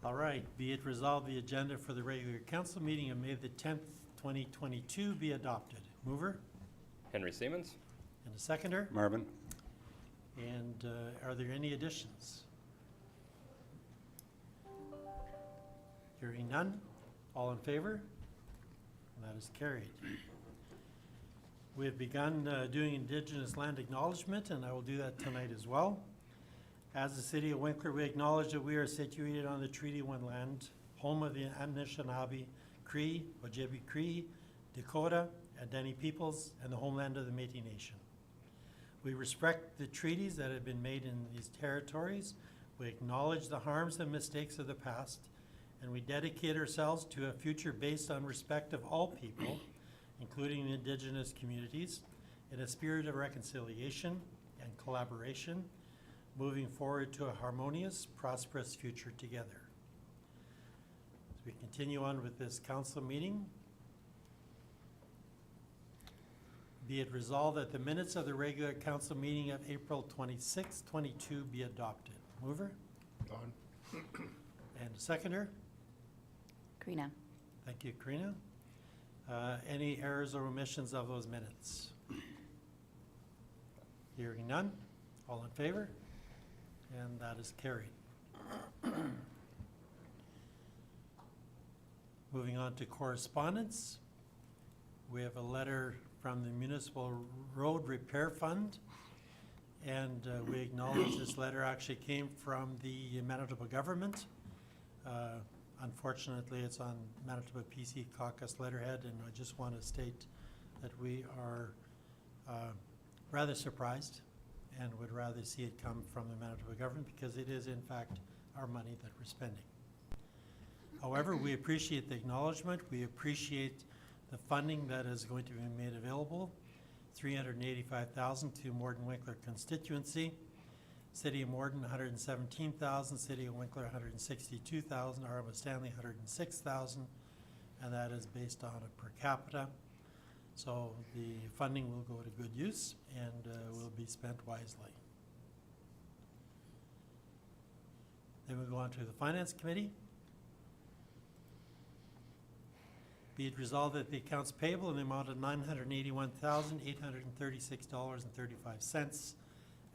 All right, be it resolved, the agenda for the regular council meeting of May the 10th, 2022 be adopted. Mover Henry Siemens. and a seconder. Marvin. And are there any additions? Hearing none. All in favor? And that is carried. We have begun doing Indigenous land acknowledgement, and I will do that tonight as well. As the City of Winkler, we acknowledge that we are situated on the Treaty 1 land, home of the Anishinaabe, Cree, Ojibwe Cree, Dakota, and Dene peoples, and the homeland of the Métis Nation. We respect the treaties that have been made in these territories. We acknowledge the harms and mistakes of the past, and we dedicate ourselves to a future based on respect of all people, including the Indigenous communities, in a spirit of reconciliation and collaboration, moving forward to a harmonious, prosperous future together. As we continue on with this council meeting, be it resolved that the minutes of the regular council meeting of April 26, 22 be adopted. Mover? Don. And a seconder? Karina. Thank you, Karina. Any errors or omissions of those minutes? Hearing none. All in favor? And that is carried. Moving on to correspondence. We have a letter from the Municipal Road Repair Fund, and we acknowledge this letter actually came from the Manitoba government. Unfortunately, it's on Manitoba PC Caucus letterhead, and I just want to state that we are rather surprised and would rather see it come from the Manitoba government because it is in fact our money that we're spending. However, we appreciate the acknowledgement. We appreciate the funding that is going to be made available, $385,000 to Morden Winkler constituency. City of Morden, $117,000. City of Winkler, $162,000. Arma Stanley, $106,000, and that is based on a per capita. So the funding will go to good use and will be spent wisely. Then we go on to the Finance Committee. Be it resolved that the accounts payable in the amount of $981,836.35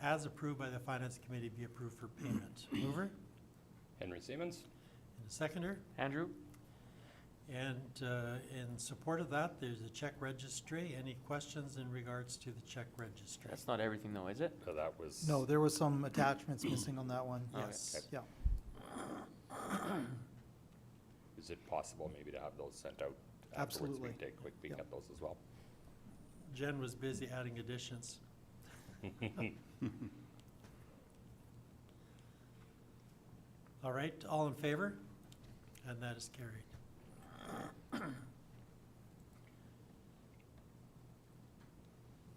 as approved by the Finance Committee be approved for payment. Mover? Henry Siemens. And a seconder? Andrew. And in support of that, there's a check registry. Any questions in regards to the check registry? That's not everything though, is it? So that was. No, there was some attachments missing on that one. Yes. Okay. Yeah. Is it possible maybe to have those sent out afterwards? Absolutely. We can take a quick peek Yep. at those as well. Jen was busy adding additions. All right, all in favor? And that is carried.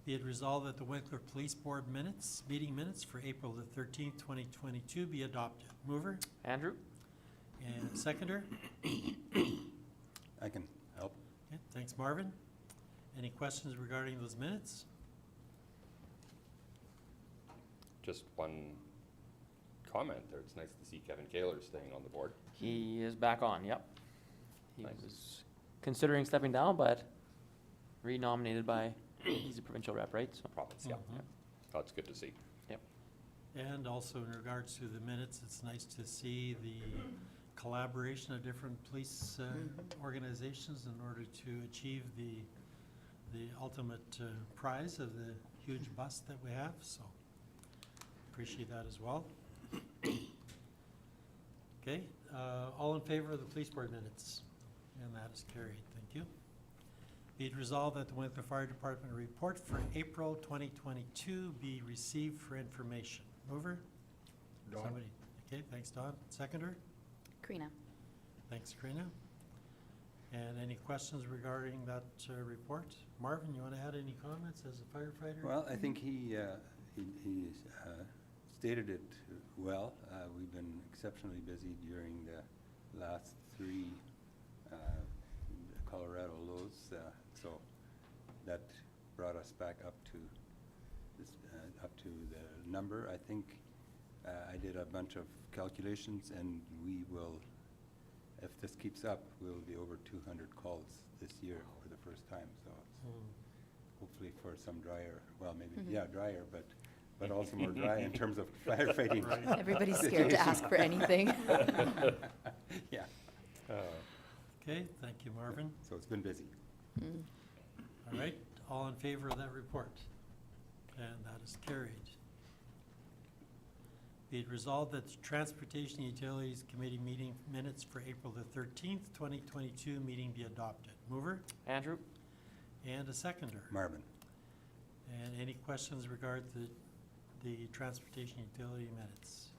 Be it resolved that the Winkler Police Board minutes, meeting minutes for April the 13th, 2022 be adopted. Mover? Andrew. And seconder? I can help. Okay, thanks, Marvin. Any questions regarding those minutes? Just one comment there. It's nice to see Kevin Kaler staying on the board. He is back on, yep. He Nice. was considering stepping down, but renominated by, he's a provincial rep, right? So, Province, yeah. Mhm. That's good to see. And also in regards to the minutes, it's nice to see the collaboration of different police organizations in order to achieve the ultimate prize of the huge bust that we have. So appreciate that as well. Okay, all in favor of the police board minutes? And that is carried. Thank you. Be it resolved that the Winkler Fire Department report for April 2022 be received for information. Mover? Don. Somebody? Okay, thanks, Don. Seconder? Karina. Thanks, Karina. And any questions regarding that report? Marvin, you want to add any comments as a firefighter? Well, I think he stated it well. We've been exceptionally busy during the last three Colorado lows, so that brought us back up to this, up to the number. I think I did a bunch of calculations, and we will if this keeps up, we'll be over 200 calls this year for the first time, so it's hopefully for some drier, well, maybe, yeah, drier, but also more dry in terms of firefighting. Right. Everybody's scared to ask for anything. Yeah, Okay, thank you, Marvin. so it's been busy. All right, all in favor of that report? And that is carried. Be it resolved that the Transportation Utilities Committee meeting minutes for April the 13th, 2022 meeting be adopted. Mover Andrew? and a seconder. Marvin, And any questions regarding the Transportation Utility minutes?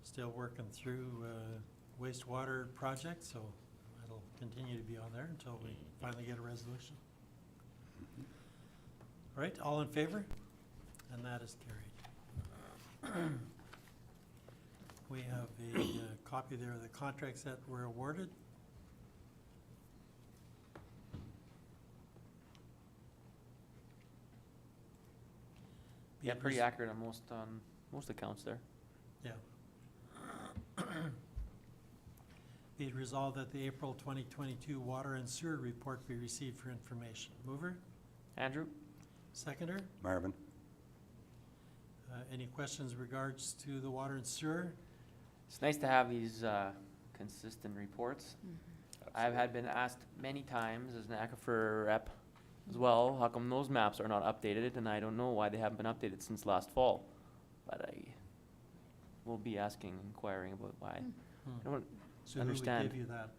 Still working through wastewater projects, so it'll continue to be on there until we finally get a resolution. All right, all in favor? And that is carried. We have a copy there of the contracts that were awarded. Be Yeah, it pretty res- accurate on most accounts there. Yeah. Be it resolved that the April 2022 water and sewer report be received for information. Mover, Andrew? seconder, Marvin, any questions regards to the water and sewer? It's nice to have these consistent reports. I've had been asked many times as an Aquifer rep as well, how come those maps are not updated? And I don't know why they haven't been updated since last fall. But I will be inquiring about why. I don't So understand. who would give you that?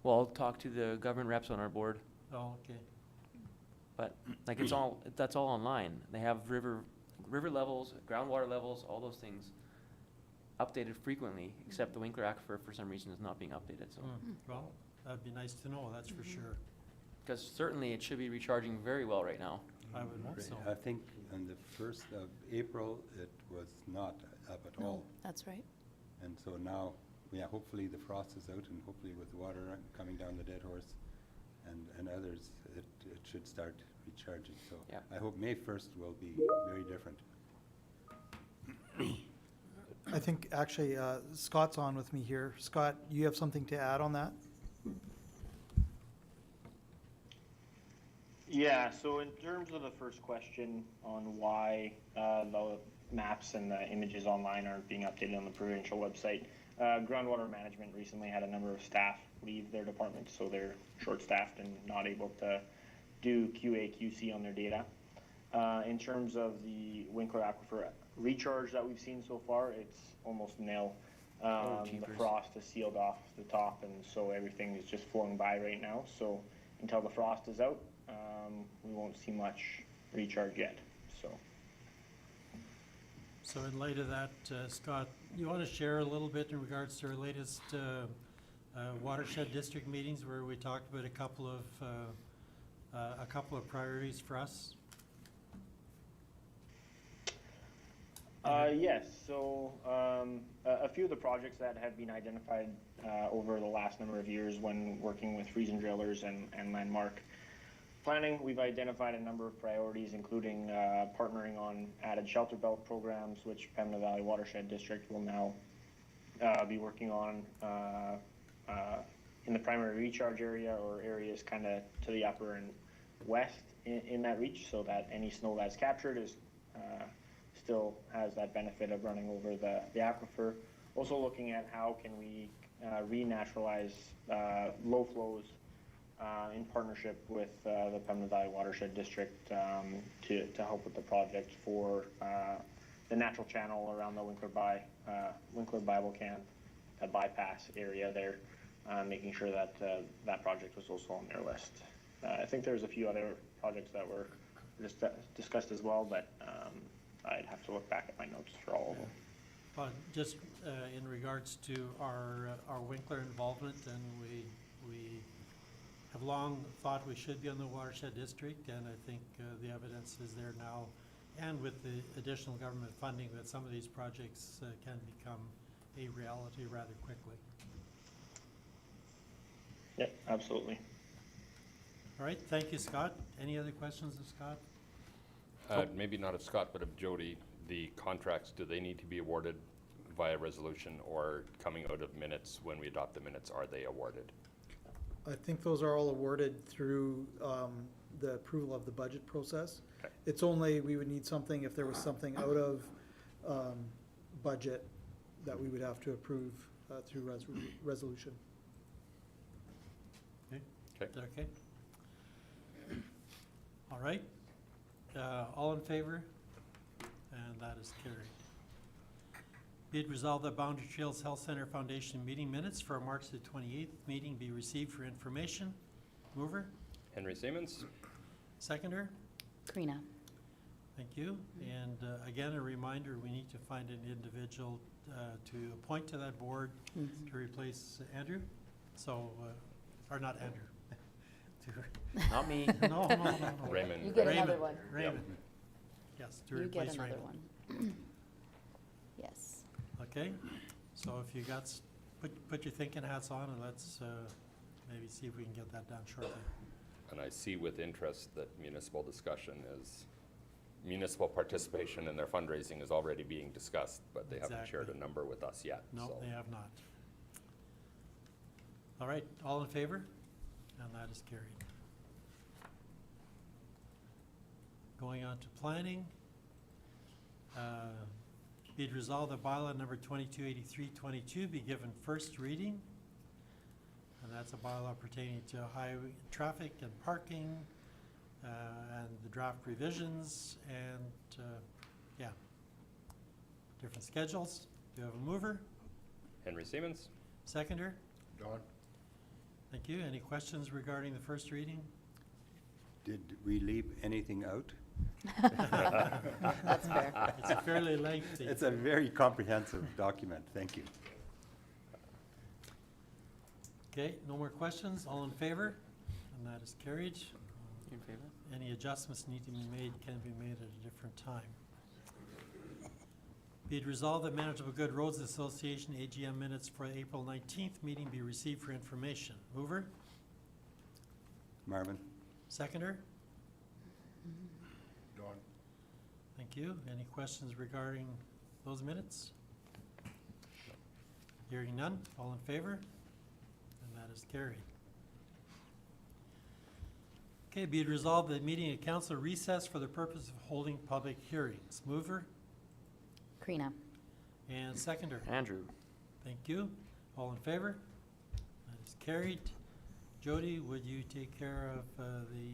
Well, I'll talk to the government reps on our board, Oh, okay. but like that's all online. They have river levels, groundwater levels, all those things updated frequently, except the Winkler Aquifer for some reason is not being updated, so. Well, that'd be nice to know, that's for sure. Because certainly it should be recharging very well right now. I would hope so. I think on the 1st of April, it was not up at No, all. that's right. And so now, yeah, hopefully the frost is out and hopefully with the water coming down the Dead Horse and others, it should start recharging. So Yeah. I hope May 1st will be very different. I think actually Scott's on with me here. Scott, you have something to add on that? Yeah, so in terms of the first question on why the maps and the images online aren't being updated on the provincial website, groundwater management recently had a number of staff leave their department, so they're short-staffed and not able to do QA/QC on their data. In terms of the Winkler Aquifer recharge that we've seen so far, it's almost nil. The jeepers. frost has sealed off the top, and so everything is just flowing by right now. So until the frost is out, we won't see much recharge yet. So in light of that, Scott, you want to share a little bit in regards to our latest watershed district meetings where we talked about a couple of priorities for us? Yes, so a few of the projects that have been identified over the last number of years when working with freeze and drillers and landmark planning, we've identified a number of priorities, including partnering on added shelter belt programs, which Pembina Valley Watershed District will now be working on in the primary recharge area or areas kind of to the upper and west in that reach, so that any snow that's captured is still has that benefit of running over the aquifer. Also looking at how can we renaturalize low flows in partnership with the Pembina Valley Watershed District to help with the project for the natural channel around the Winkler Bible Camp, that bypass area there, making sure that that project was also on their list. I think there's a few other projects that were discussed as well, but I'd have to look back at my notes for all of them. Just in regards to our Winkler involvement, and we have long thought we should be on the watershed district, and I think the evidence is there now, and with the additional government funding, that some of these projects can become a reality rather quickly. Yep, absolutely. All right, thank you, Scott. Any other questions of Scott? Maybe not of Scott, but of Jody. The contracts, do they need to be awarded via resolution or coming out of minutes when we adopt the minutes, are they awarded? I think those are all awarded through the approval of the budget process. Okay. It's only, we would need something if there was something out of budget that we would have to approve through resolution. Okay? Okay. Is that okay? All right. All in favor? And that is carried. Be it resolved that Boundary Trails Health Center Foundation meeting minutes for March the 28th meeting be received for information. Mover? Henry Siemens? Seconder? Karina. Thank you. And again, a reminder, we need to find an individual to appoint to that board Mhm. to replace Andrew. So, or not Andrew. Not me. No. Raymond. You get Raymond. another one. Raymond. Yes, to You get replace another Raymond. one. Yes. Okay, so if you got, put your thinking hats on and let's maybe see if we can get that done shortly. And I see with interest that municipal discussion is, municipal participation in their fundraising is already being discussed, but they haven't shared a Exactly. number with us yet. No, so. they have not. All right, all in favor? And that is carried. Going on to planning. Be it resolved that bylaw number 228322 be given first reading. And that's a bylaw pertaining to highway traffic and parking, and the draft revisions and, yeah, different schedules. Do you have a mover? Henry Siemens? Seconder? Don? Thank you. Any questions regarding the first reading? Did we leave anything out? That's fair. It's a fairly lengthy. It's a very comprehensive document, thank you. Okay, no more questions? All in favor? And that is carried. You in favor? Any adjustments need to be made, can be made at a different time. Be it resolved that Manageable Good Roads Association AGM minutes for the April 19th meeting be received for information. Mover? Marvin? Seconder? Don? Thank you. Any questions regarding those minutes? Hearing none. All in favor? And that is carried. Okay, be it resolved that meeting of council recess for the purpose of holding public hearings. Mover Karina. and seconder. Andrew. Thank you. All in favor? That is carried. Jody, would you take care of the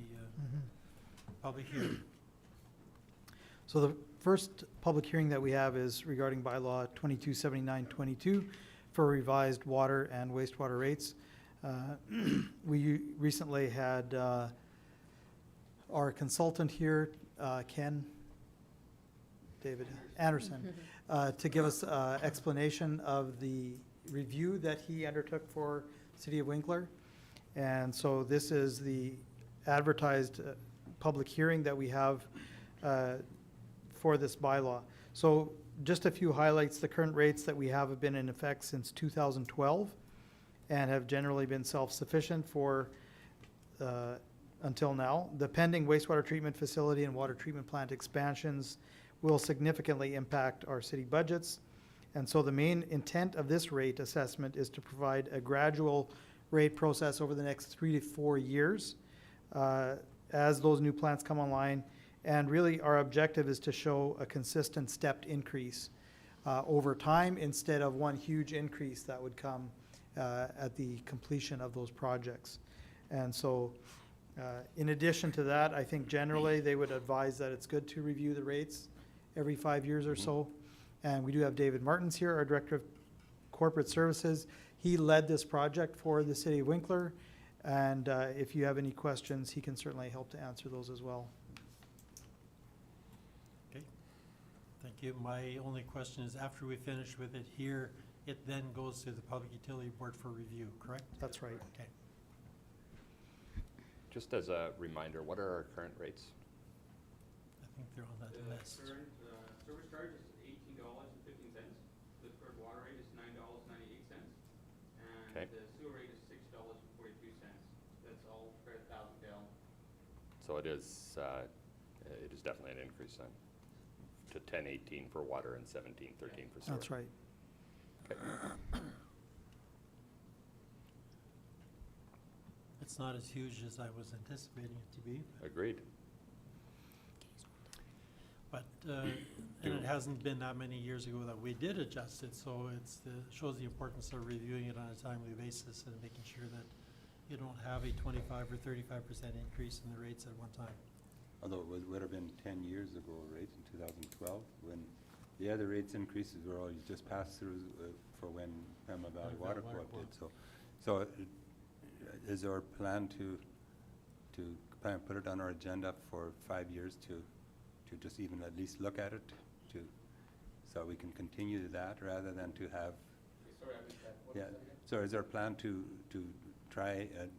public hearing? So the first public hearing that we have is regarding bylaw 227922 for revised water and wastewater rates. We recently had our consultant here, David Anderson, to give us explanation of the review that he undertook for City of Winkler. And so this is the advertised public hearing that we have for this bylaw. So just a few highlights. The current rates that we have been in effect since 2012 and have generally been self-sufficient for until now. The pending wastewater treatment facility and water treatment plant expansions will significantly impact our city budgets. And so the main intent of this rate assessment is to provide a gradual rate process over the next 3 to 4 years as those new plants come online. And really our objective is to show a consistent stepped increase over time instead of one huge increase that would come at the completion of those projects. And so in addition to that, I think generally they would advise that it's good to review the rates every 5 years or so. And we do have David Martins here, our Director of Corporate Services. He led this project for the City of Winkler. And if you have any questions, he can certainly help to answer those as well. Okay, thank you. My only question is after we finish with it here, it then goes to the Public Utility Board for review, correct? That's right. Okay. Just as a reminder, what are our current rates? I think they're on that list. Current service charge is $18.15. The current water rate is $9.98, Okay. and the sewer rate is $6.42. That's all for 1,000 gallons. So it is definitely an increase then, to 10.18 for water and 17.13 for sewer. That's right. It's not as huge as I was anticipating it to be, Agreed. but, and it hasn't been that many years ago that we did adjust it, so shows the importance of reviewing it on a timely basis and making sure that you don't have a 25 or 35% increase in the rates at one time. Although it would have been 10 years ago, right, in 2012, when the other rates increases were all just pass-throughs for when Pema Valley Pema Water Valley Water Co-op did. So is our plan to kind of put it on our agenda for 5 years to just even at least look at it, so we can continue that rather than to have, Sorry, I missed that. What yeah. was that again? So is our plan to try and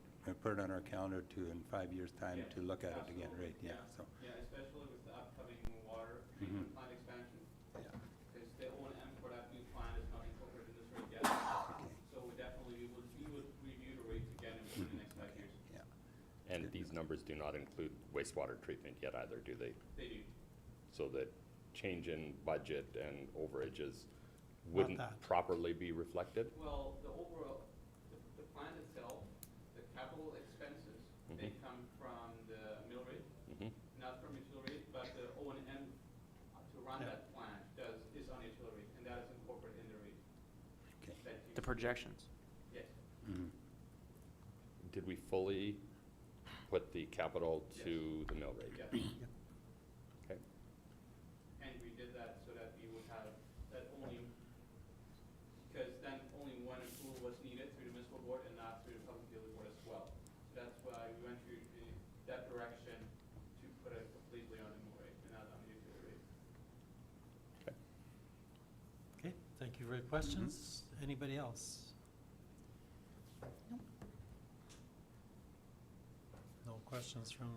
put it on our calendar in 5 years' time Yeah, to look at it again, absolutely, right? Yeah, yeah. so, Yeah, especially with the upcoming water treatment Mhm. plant expansion, yeah, because the O&M for that new plant is not incorporated in this rate yet. okay, So we would review the rates again in the next 5 years. yeah. And these numbers do not include wastewater treatment yet either, do they? They do. So that change in budget and overages wouldn't that. properly be reflected? Well, the overall, the plant itself, the capital expenses, they Mhm. come from the mill rate, Mhm. not from utility rate, but the O&M to run Yeah. that plant is on utility rate, and that is incorporated in the rate. Okay. that you- The projections. Yes. Mhm. Did we fully put the capital to the mill rate? Yes. Okay. And we did that so that we would have that only, because then only one approval was needed through the municipal board and not through the public utility board as well. So that's why we went through that direction to put it completely on the mill rate and not on the utility rate. Okay, thank you for your questions. Anybody else? Nope. No questions from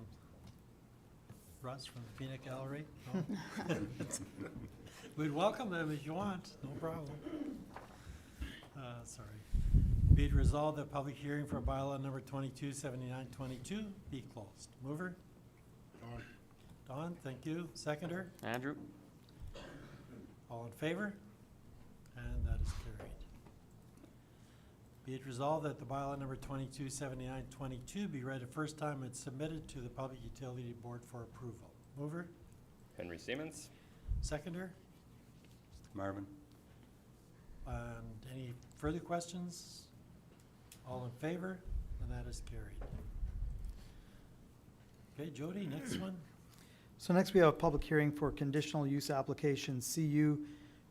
Russ from the peanut gallery? No? We'd welcome them if you want, no problem. Sorry. Be it resolved that public hearing for bylaw number 227922 be closed. Mover? Don, thank you. Seconder? Andrew? All in favor? And that is carried. Be it resolved that the bylaw number 227922 be read a first time and submitted to the Public Utility Board for approval. Mover? Henry Siemens? Seconder? Marvin? And any further questions? All in favor? And that is carried. Okay, Jody, next one. So next we have a public hearing for conditional use application CU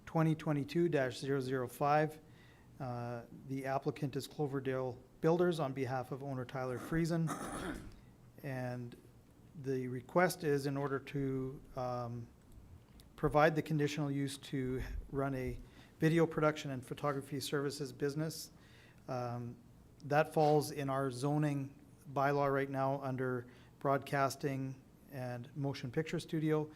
2022-005. The applicant is Cloverdale Builders on behalf of owner Tyler Friesen. And the request is in order to provide the conditional use to run a video production and photography services business. That falls in our zoning bylaw right now under broadcasting and motion picture studio.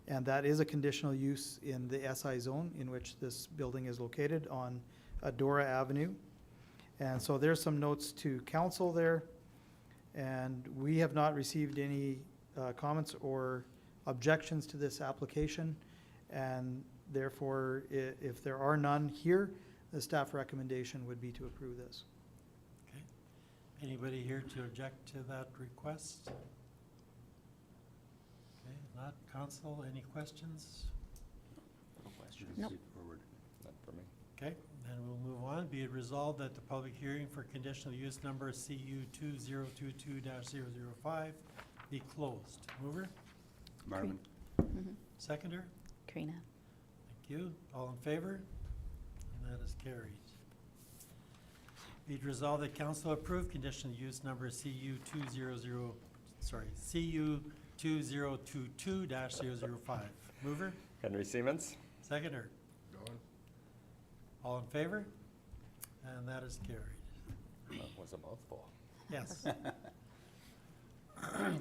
And that is a conditional use in the SI zone in which this building is located on Adora Avenue. And so there's some notes to council there. And we have not received any comments or objections to this application. And therefore, if there are none here, the staff recommendation would be to approve this. Okay. Anybody here to object to that request? Okay, not council, any questions? No question. Pretty Nope. straightforward. Not for me. Okay, then we'll move on. Be it resolved that the public hearing for conditional use number CU 2022-005 be closed. Mover? Marvin? Mhm. Seconder? Karina. Thank you. All in favor? And that is carried. Be it resolved that council approve conditional use number CU 2022-005. Mover? Henry Siemens? Seconder? All in favor? And that is carried. That was a mouthful. Yes.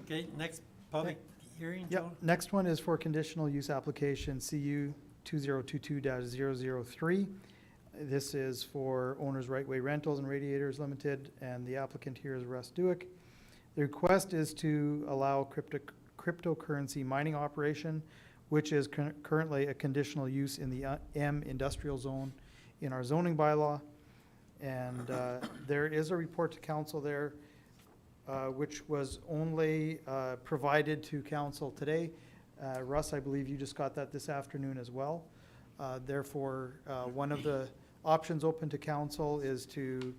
Okay, next public hearing, Yep, Joe? next one is for conditional use application CU 2022-003. This is for Owners Right Way Rentals and Radiators Limited, and the applicant here is Russ Duick. The request is to allow cryptocurrency mining operation, which is currently a conditional use in the M industrial zone in our zoning bylaw. And there is a report to council there, which was only provided to council today. Russ, I believe you just got that this afternoon as well. Therefore, one of the options open to council is to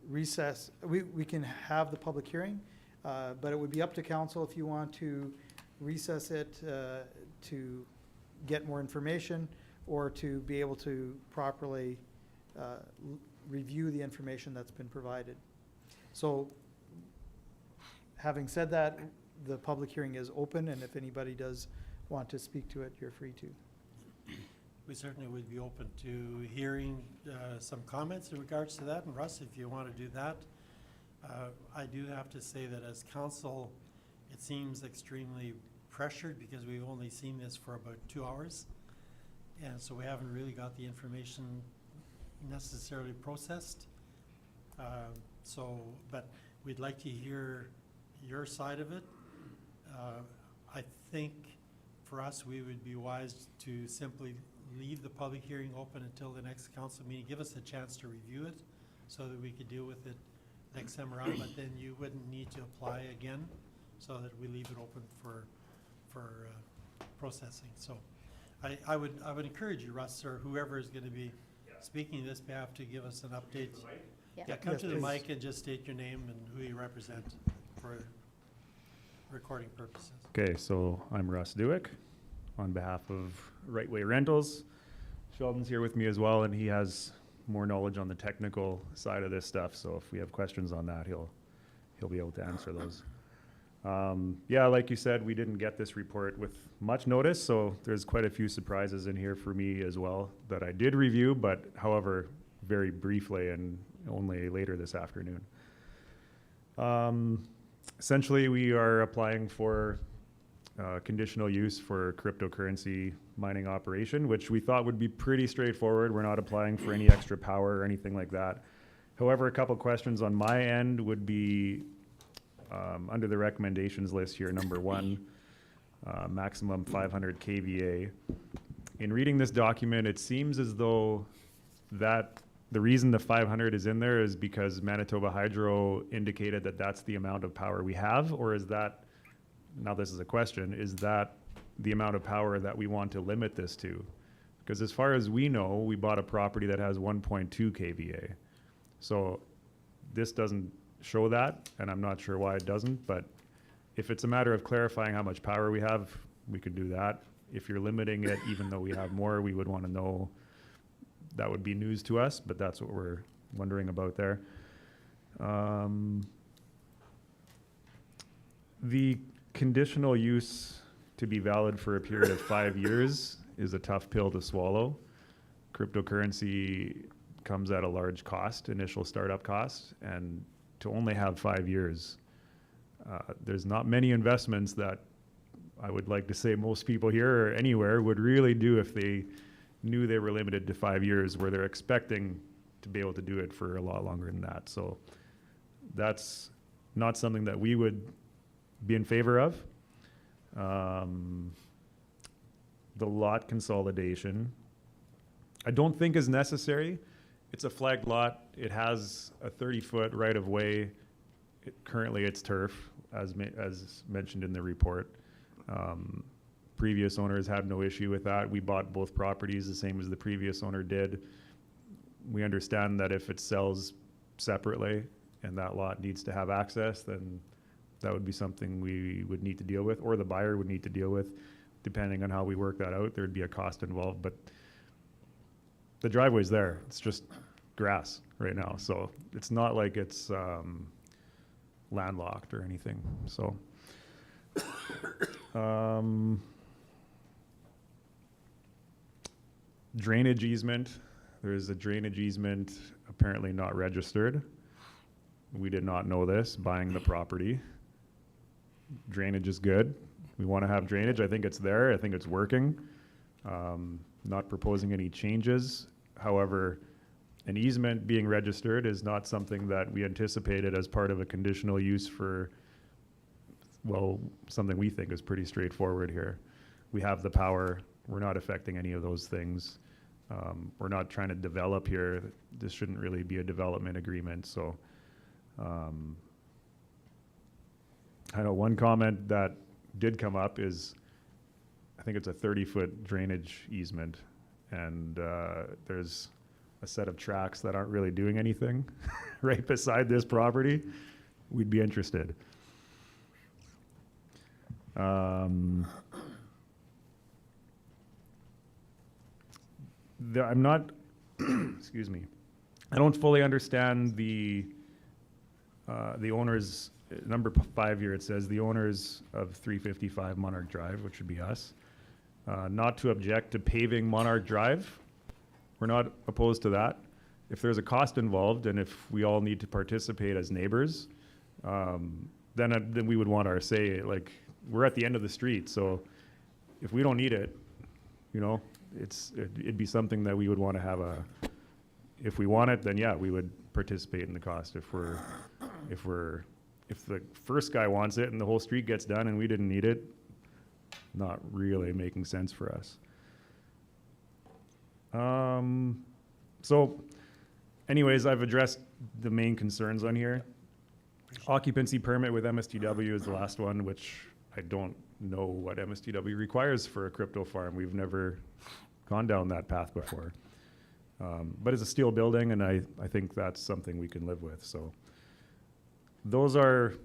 recess. We can have the public hearing, but it would be up to council if you want to recess it to get more information or to be able to properly review the information that's been provided. So, having said that, the public hearing is open, and if anybody does want to speak to it, you're free to. We certainly would be open to hearing some comments in regards to that. And Russ, if you want to do that, I do have to say that as council, it seems extremely pressured because we've only seen this for about 2 hours. And so we haven't really got the information necessarily processed. But we'd like to hear your side of it. I think for us, we would be wise to simply leave the public hearing open until the next council meeting. Give us a chance to review it so that we could deal with it next time around, but then you wouldn't need to apply again, so that we leave it open for processing. So I would encourage you, Russ, or whoever is going to be speaking on this behalf, to give us an update. Yeah, come Yes, to the please. mic and just state your name and who you represent for recording purposes. Okay, so I'm Russ Dewick on behalf of Right Way Rentals. Sheldon's here with me as well, and he has more knowledge on the technical side of this stuff. So if we have questions on that, he'll be able to answer those. Yeah, like you said, we didn't get this report with much notice, so there's quite a few surprises in here for me as well that I did review, but however, very briefly and only later this afternoon. Essentially, we are applying for conditional use for cryptocurrency mining operation, which we thought would be pretty straightforward. We're not applying for any extra power or anything like that. However, a couple questions on my end would be under the recommendations list here, number 1, maximum 500 kVA. In reading this document, it seems as though that the reason the 500 is in there is because Manitoba Hydro indicated that that's the amount of power we have, or is that, now this is a question, is that the amount of power that we want to limit this to? Because as far as we know, we bought a property that has 1.2 kVA. So this doesn't show that, and I'm not sure why it doesn't, but if it's a matter of clarifying how much power we have, we could do that. If you're limiting it, even though we have more, we would want to know. That would be news to us, but that's what we're wondering about there. The conditional use to be valid for a period of 5 years is a tough pill to swallow. Cryptocurrency comes at a large cost, initial startup cost, and to only have 5 years, there's not many investments that I would like to say most people here or anywhere would really do if they knew they were limited to 5 years, where they're expecting to be able to do it for a lot longer than that. So that's not something that we would be in favor of. The lot consolidation, I don't think is necessary. It's a flagged lot. It has a 30-foot right-of-way. Currently, it's turf, as mentioned in the report. Previous owners had no issue with that. We bought both properties the same as the previous owner did. We understand that if it sells separately and that lot needs to have access, then that would be something we would need to deal with, or the buyer would need to deal with, depending on how we work that out. There'd be a cost involved, but the driveway's there. It's just grass right now, so it's not like it's landlocked or anything. So. Drainage easement. There is a drainage easement apparently not registered. We did not know this buying the property. Drainage is good. We want to have drainage. I think it's there. I think it's working. Not proposing any changes. However, an easement being registered is not something that we anticipated as part of a conditional use for, well, something we think is pretty straightforward here. We have the power. We're not affecting any of those things. We're not trying to develop here. This shouldn't really be a development agreement, so. I know one comment that did come up is, I think it's a 30-foot drainage easement, and there's a set of tracks that aren't really doing anything right beside this property. We'd be interested. I'm not, excuse me, I don't fully understand the owners, number 5 here, it says the owners of 355 Monarch Drive, which would be us, not to object to paving Monarch Drive. We're not opposed to that. If there's a cost involved and if we all need to participate as neighbors, then we would want our say. Like, we're at the end of the street, so if we don't need it, you know, it'd be something that we would want to have if we want it, then yeah, we would participate in the cost. If the first guy wants it and the whole street gets done and we didn't need it, not really making sense for us. So anyways, I've addressed the main concerns on here. Occupancy permit with MSTW is the last one, which I don't know what MSTW requires for a crypto farm. We've never gone down that path before. But it's a steel building, and I think that's something we can live with. So those are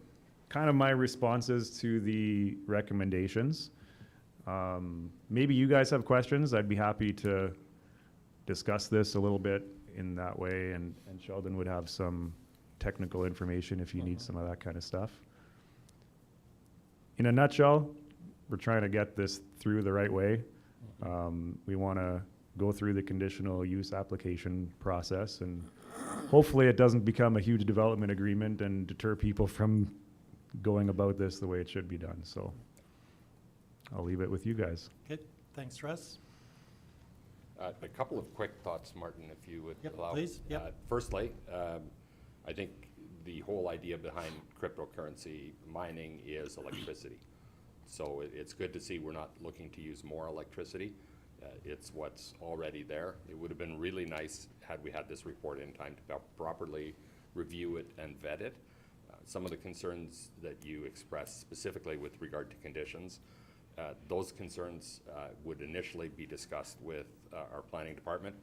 kind of my responses to the recommendations. Maybe you guys have questions. I'd be happy to discuss this a little bit in that way, and Sheldon would have some technical information if you need some of that kind of stuff. In a nutshell, we're trying to get this through the right way. We want to go through the conditional use application process, and hopefully it doesn't become a huge development agreement and deter people from going about this the way it should be done. So I'll leave it with you guys. Okay, thanks, Russ. A couple of quick thoughts, Martin, if you would Yep, allow. please, yep. Firstly, I think the whole idea behind cryptocurrency mining is electricity. So it's good to see we're not looking to use more electricity. It's what's already there. It would have been really nice had we had this report in time to properly review it and vet it. Some of the concerns that you expressed specifically with regard to conditions, those concerns would initially be discussed with our planning department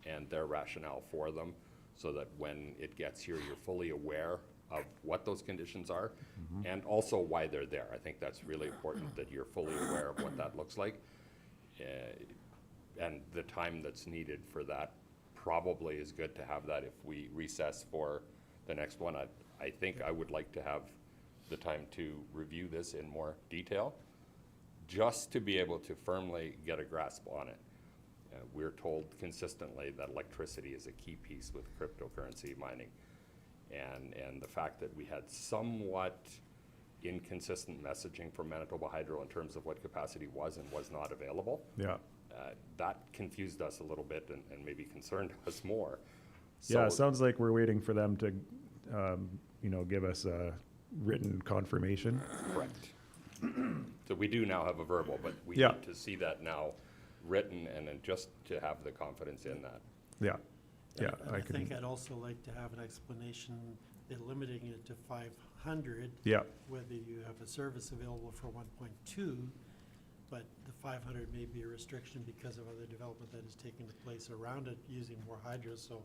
and their rationale for them, so that when it gets here, you're fully aware of what those conditions are and also why they're there. I think that's really important, that you're fully aware of what that looks like. And the time that's needed for that probably is good to have that if we recess for the next one. I think I would like to have the time to review this in more detail, just to be able to firmly get a grasp on it. We're told consistently that electricity is a key piece with cryptocurrency mining. And the fact that we had somewhat inconsistent messaging from Manitoba Hydro in terms of what capacity was and was not available, Yeah. that confused us a little bit and maybe concerned us more. Yeah, it So- sounds like we're waiting for them to, give us a written confirmation. Correct. So we do now have a verbal, but we Yeah. need to see that now written, and then just to have the confidence in that. Yeah, yeah, And I think can, I'd also like to have an explanation, limiting it to 500, yeah, whether you have a service available for 1.2, but the 500 may be a restriction because of other development that is taking place around it using more hydro. So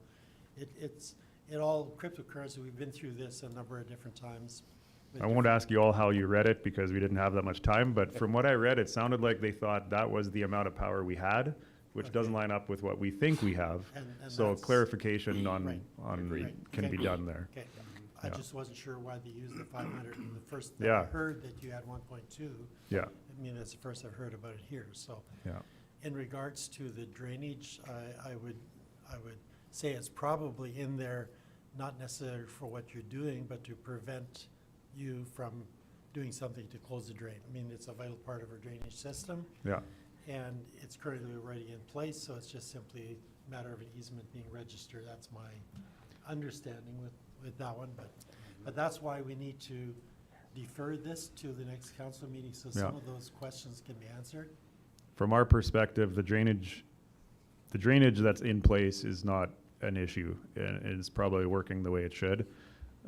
cryptocurrency, we've been through this a number of different times. with I won't ask you all how you read it because we didn't have that much time, but from what I read, it sounded like they thought that was the amount of power we had, which Okay. doesn't line up with what we think we have. And So that's- clarification Right. on Agreed. can Okay. be done there. Okay, I Yeah. just wasn't sure why they used the 500. And the first that I Yeah. heard that you had 1.2, Yeah, I mean, that's the first I've heard about it here, so. yeah, In regards to the drainage, I would say it's probably in there, not necessarily for what you're doing, but to prevent you from doing something to close the drain. I mean, it's a vital part of our drainage system, yeah, and it's currently already in place, so it's just simply a matter of an easement being registered. That's my understanding with that one, but that's why we need to defer this to the next council meeting, so some Yeah. of those questions can be answered. From our perspective, the drainage the drainage that's in place is not an issue, and it's probably working the way it should.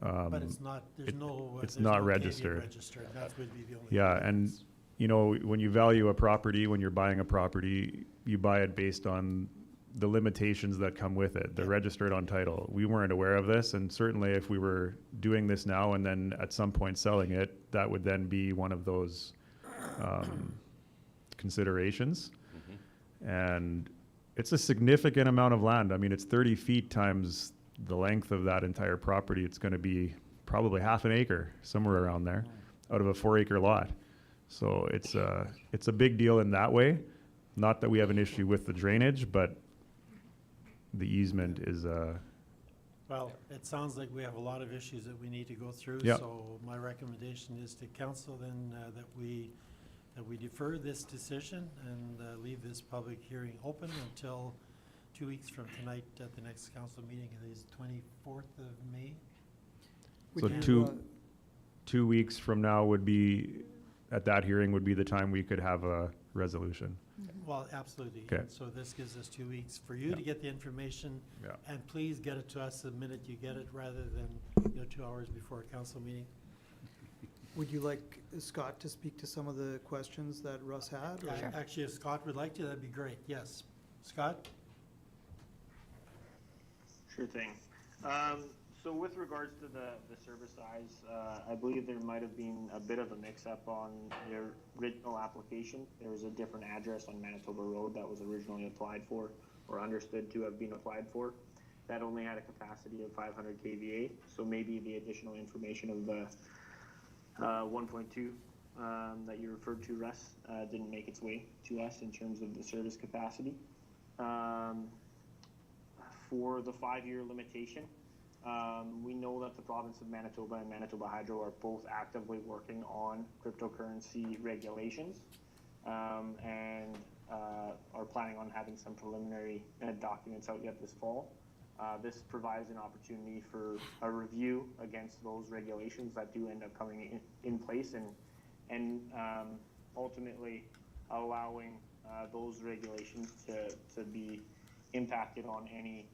But it's not, there's no. it's there's not no KV registered. registered. That would be the only. Yeah, and, difference. you know, when you value a property, when you're buying a property, you buy it based on the limitations that come with it. They're Yeah. registered on title. We weren't aware of this, and certainly if we were doing this now and then at some point selling it, that would then be one of those considerations. And it's a significant amount of land. I mean, it's 30 feet times the length of that entire property. It's going to be probably half an acre, somewhere around there, out of a 4-acre lot. So it's a big deal in that way. Not that we have an issue with the drainage, but the easement is, Well, it sounds like we have a lot of issues that we need to go through. Yep. So my recommendation is to council then that we defer this decision and leave this public hearing open until 2 weeks from tonight at the next council meeting. It is 24th of May. so Would you, 2 weeks from now would be, at that hearing would be the time we could have a resolution. Well, absolutely. Okay. And so this gives us 2 weeks for you Yeah. to get the information. Yeah. And please get it to us the minute you get it, rather than, 2 hours before a council meeting. would you like Scott to speak to some of the questions that Russ had? or- Yeah, actually, if Scott would like to, that'd be great. Yes. Scott? Sure thing. So with regards to the service size, I believe there might have been a bit of a mix-up on their original application. There was a different address on Manitoba Road that was originally applied for, or understood to have been applied for. That only had a capacity of 500 kVA, so maybe the additional information of the 1.2 that you referred to, Russ, didn't make its way to us in terms of the service capacity. For the 5-year limitation, we know that the province of Manitoba and Manitoba Hydro are both actively working on cryptocurrency regulations, and are planning on having some preliminary documents out yet this fall. This provides an opportunity for a review against those regulations that do end up coming in place, and ultimately allowing those regulations to be impacted on any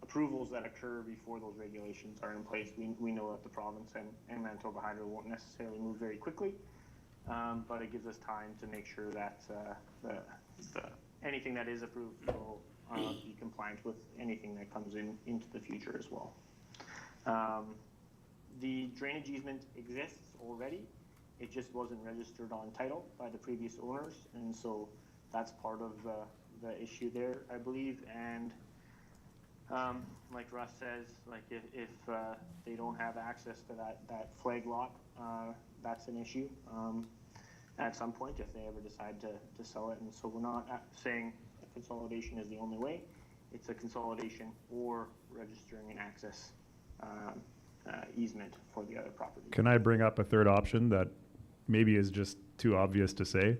approvals that occur before those regulations are in place. We know that the province and Manitoba Hydro won't necessarily move very quickly, but it gives us time to make sure that anything that is approved will be compliant with anything that comes into the future as well. The drainage easement exists already. It just wasn't registered on title by the previous owners, and so that's part of the issue there, I believe. And like Russ says, like if they don't have access to that flag lot, that's an issue at some point if they ever decide to sell it. And so we're not saying a consolidation is the only way. It's a consolidation or registering an access easement for the other property. Can I bring up a third option that maybe is just too obvious to say?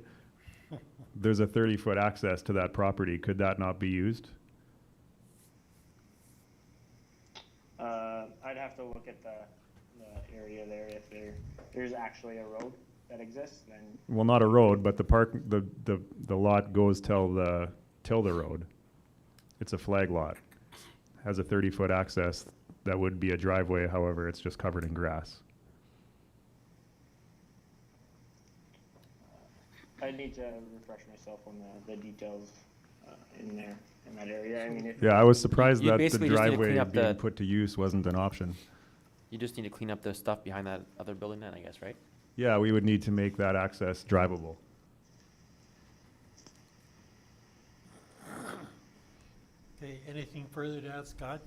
There's a 30-foot access to that property. Could that not be used? I'd have to look at the area there. If there's actually a road that exists, then Well, not a road, but the lot goes till the road. It's a flag lot. Has a 30-foot access. That would be a driveway, however, it's just covered in grass. I need to refresh myself on the details in that area. I mean, Yeah, I was surprised You that the basically just need to driveway clean up being the- put to use wasn't an option. You just need to clean up the stuff behind that other building then, I guess, right? Yeah, we would need to make that access drivable. Okay, anything further to add, Scott?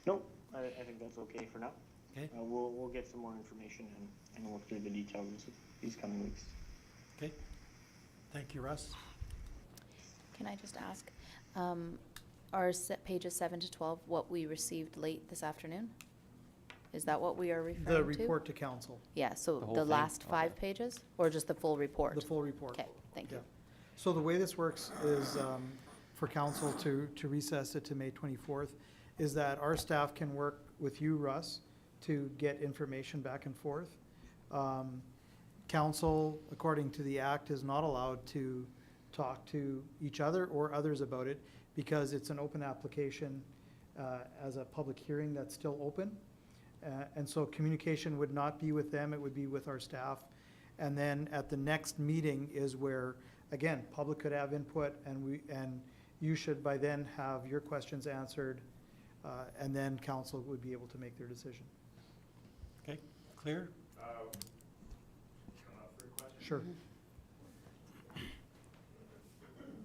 nope. I think that's okay for now. Okay. We'll get some more information and work through the details these coming weeks. Okay. Thank you, Russ. Can I just ask, are pages 7 to 12 what we received late this afternoon? Is that what we are referring to? The report to council, Yeah, so The whole the thing? last Okay. 5 pages, or just the full report? the full report. Okay, thank you. Yeah. So the way this works is, for council to recess it to May 24th, is that our staff can work with you, Russ, to get information back and forth. council, according to the act, is not allowed to talk to each other or others about it because it's an open application as a public hearing that's still open. And so communication would not be with them, it would be with our staff. And then at the next meeting is where, again, public could have input and you should by then have your questions answered, and then council would be able to make their decision. Okay, clear? Sure.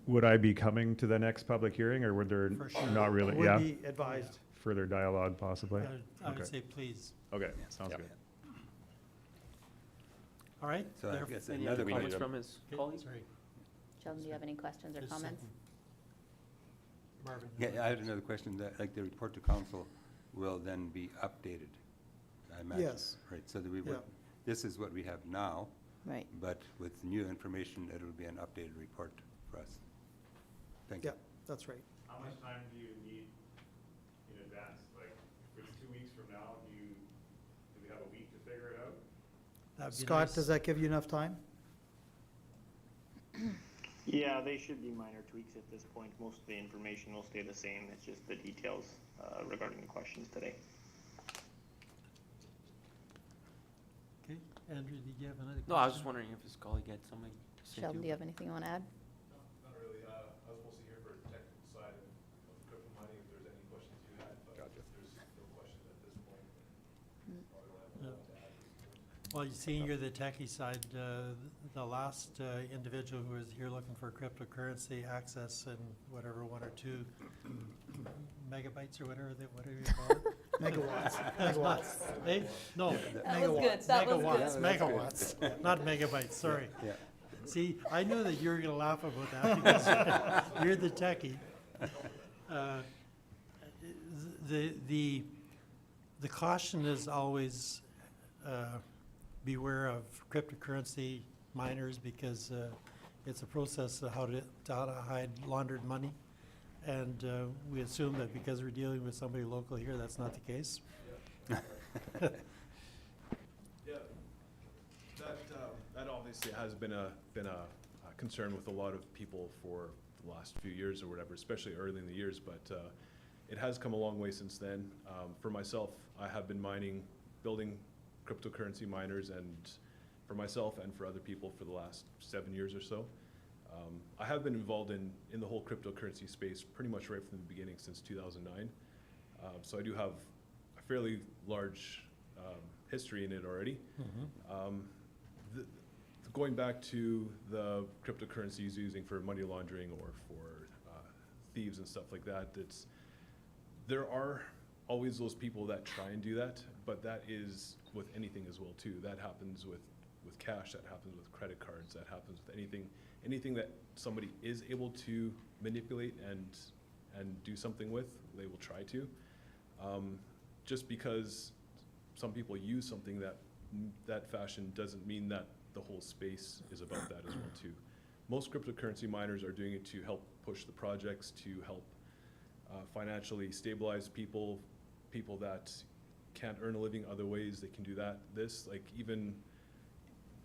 Would I be coming to the next public hearing, or would there For sure. not really, Would yeah, be advised. further dialogue possibly? I would Okay. say please. Okay, sounds Yeah. good. All right? So I therefore- guess Any another other we comments need a- from his Okay, colleagues? sorry. Sheldon, do you have any questions or Just a comments? second. Marvin. Yeah, I had another question, that, like, the report to council will then be updated, I imagine? Yes. Right, so that we would, Yeah. this is what we have now, Right. but with new information, it'll be an updated report for us. Thank you. Yeah, that's right. How much time do you need in advance? Like, if it's 2 weeks from now, do we have a week to figure it out? That'd be Scott, nice. does that give you enough time? Yeah, they should be minor tweaks at this point. Most of the information will stay the same. It's just the details regarding the questions today. Okay, Andrew, did you have another question? No, I was just wondering if his colleague had something to say Sheldon, too. do you have anything you want to add? Not really. I was mostly here for the technical side of crypto mining, if there's any questions you had, but Gotcha. if there's no questions at this point, Mm. probably don't have a lot to add at this point. Well, you see, you're the techie side. The last individual who was here looking for cryptocurrency access and whatever, 1 or 2 megabytes or whatever you call it. Megawatts, megawatts. Hey, no. That was good, that was Megawatts, good. megawatts, not megabytes, sorry. Yeah. See, I knew that you were gonna laugh about that because you're the techie. The caution is always beware of cryptocurrency miners because it's a process of how to hide laundered money. And we assume that because we're dealing with somebody local here, that's not the case. Yeah, that obviously has been a concern with a lot of people for the last few years or whatever, especially early in the years, but it has come a long way since then. For myself, I have been building cryptocurrency miners, and for myself and for other people for the last 7 years or so. I have been involved in the whole cryptocurrency space pretty much right from the beginning since 2009. So I do have a fairly large history in it already. Going back to the cryptocurrencies using for money laundering or for thieves and stuff like that, there are always those people that try and do that, but that is with anything as well too. That happens with cash, that happens with credit cards, that happens with anything that somebody is able to manipulate and do something with, they will try to. Just because some people use something that fashion doesn't mean that the whole space is about that as well too. Most cryptocurrency miners are doing it to help push the projects, to help financially stabilize people that can't earn a living other ways, they can do that. Like even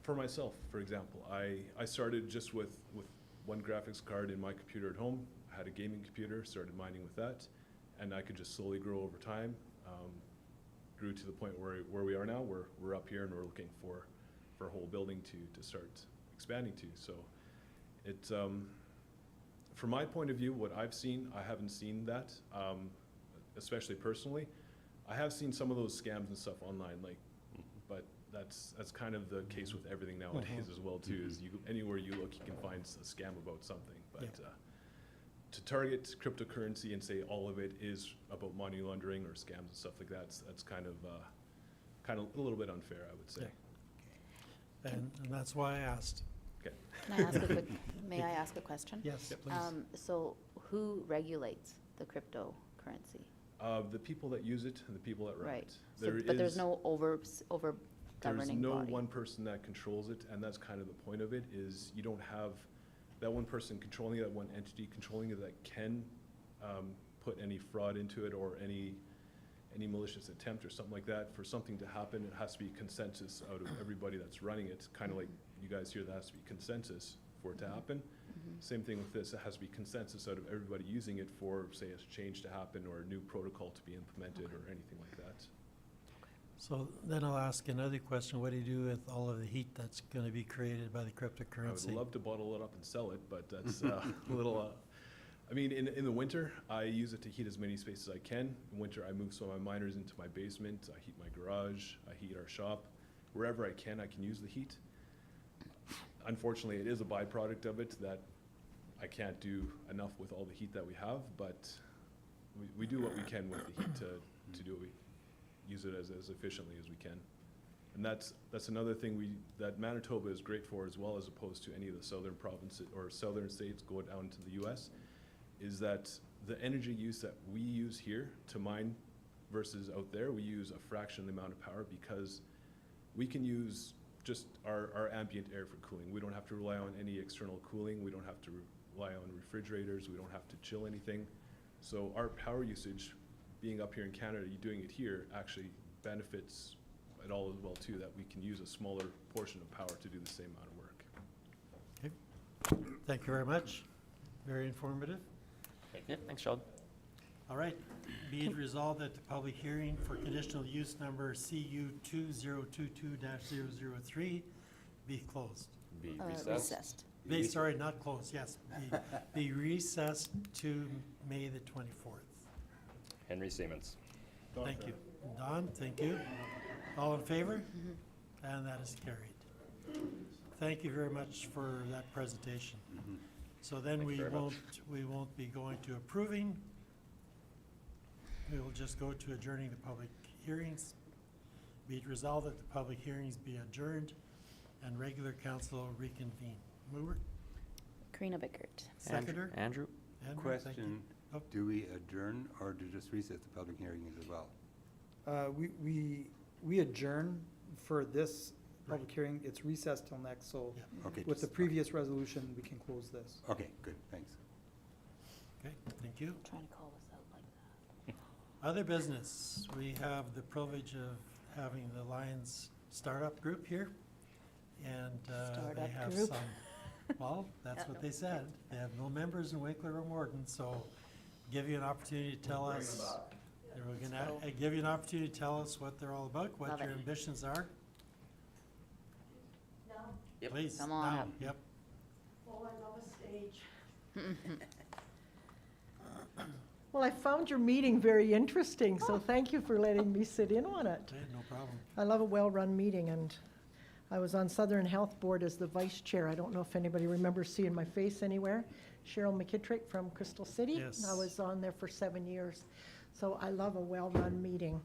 for myself, for example, I started just with one graphics card in my computer at home. I had a gaming computer, started mining with that, and I could just slowly grow over time. Grew to the point where we are now. We're up here and we're looking for a whole building to start expanding to. So it's from my point of view, what I've seen, I haven't seen that, especially personally. I have seen some of those scams and stuff online, but that's kind of the case with everything nowadays as well too. Is anywhere you look, you can find a scam about something. But to target cryptocurrency and say all of it is about money laundering or scams and stuff like that, that's kind of a little bit unfair, I would say. Yeah. And that's why I asked. Can may I ask a question? Yes, please. So who regulates the cryptocurrency? The people that use it and the people that run Right. it. So, but there's no There's governing no body. one person that controls it, and that's kind of the point of it, is you don't have that one person controlling it, that one entity controlling it that can put any fraud into it or any any malicious attempt or something like that, for something to happen, it has to be consensus out of everybody that's running it, kind of like you guys here, that has to be consensus for it to happen. Same thing with this, it has to be consensus out of everybody using it for, say, a change to happen or a new protocol to be implemented or anything like that. So then I'll ask another question. What do you do with all of the heat that's gonna be created by the I cryptocurrency? would love to bottle it up and sell it, but that's a little, I mean, in the winter, I use it to heat as many spaces as I can. In winter, I move some of my miners into my basement, I heat my garage, I heat our shop. Wherever I can use the heat. Unfortunately, it is a byproduct of it that I can't do enough with all the heat that we have, but we do what we can with the heat to do it. Use it as efficiently as we can. And that's another thing that Manitoba is great for, as well, as opposed to any of the southern provinces or southern states go down to the US, is that the energy use that we use here to mine versus out there, we use a fraction of the amount of power, because we can use just our ambient air for cooling. We don't have to rely on any external cooling. We don't have to rely on refrigerators. We don't have to chill anything. So our power usage, being up here in Canada, doing it here, actually benefits it all as well too, that we can use a smaller portion of power to do the same amount of work. Okay. Thank you very much. Very informative. Yep, thanks, Sheldon. All right. Be it resolved that the public hearing for conditional use number CU 2022-003 be closed. Be recessed. Recessed. Sorry, not closed, yes. Be recessed to May the 24th. Henry Siemens. Thank you. Don, thank you. All in favor? And that is carried. Thank you very much for that presentation. So then Thank we you very much. won't be going to approving. We will just go to adjourning the public hearings. Be it resolved that the public hearings be adjourned and regular council reconvene. Mover, Karina Bickert. seconder? Andrew? Andrew, thank you. Question, Oh. do we adjourn or do just recess the public hearing as well? We adjourn for this public hearing. It's recessed till next, so Yeah. Okay. with the just- previous resolution, we can close this. Okay, good, thanks. Okay, thank you. Trying to call us out like that. Other business, we have the privilege of having the Lions Startup Group here. And they Startup have group. some, well, that's what they said. They have no members in Winkler or Morton, so give you an opportunity to tell us. We're gonna give you an opportunity to tell us what they're all about, what Love your it. ambitions are. Yep. Please, Come on now, up. yep. Oh, I love a stage. Well, I found your meeting very interesting, so thank you for letting me sit in on it. Okay, no problem. I love a well-run meeting, and I was on Southern Health Board as the vice chair. I don't know if anybody remembers seeing my face anywhere. Cheryl McKittrick from Crystal City. Yes. I was on there for 7 years, so I love a well-run meeting.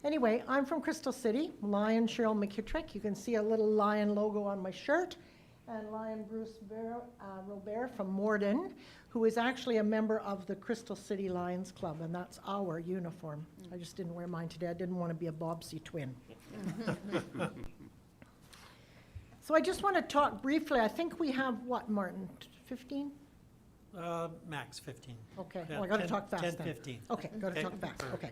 Anyway, I'm from Crystal City, Lion Cheryl McKittrick. You can see a little lion logo on my shirt. And Lion Bruce Robert from Morden, who is actually a member of the Crystal City Lions Club, and that's our uniform. I just didn't wear mine today. I didn't want to be a Bobsey twin. So I just want to talk briefly. I think we have, what, Martin, 15? Max 15. Okay, Yeah, well, I got to 10 talk fast 10, then. 15. Okay, got to Okay. talk fast, All right. okay.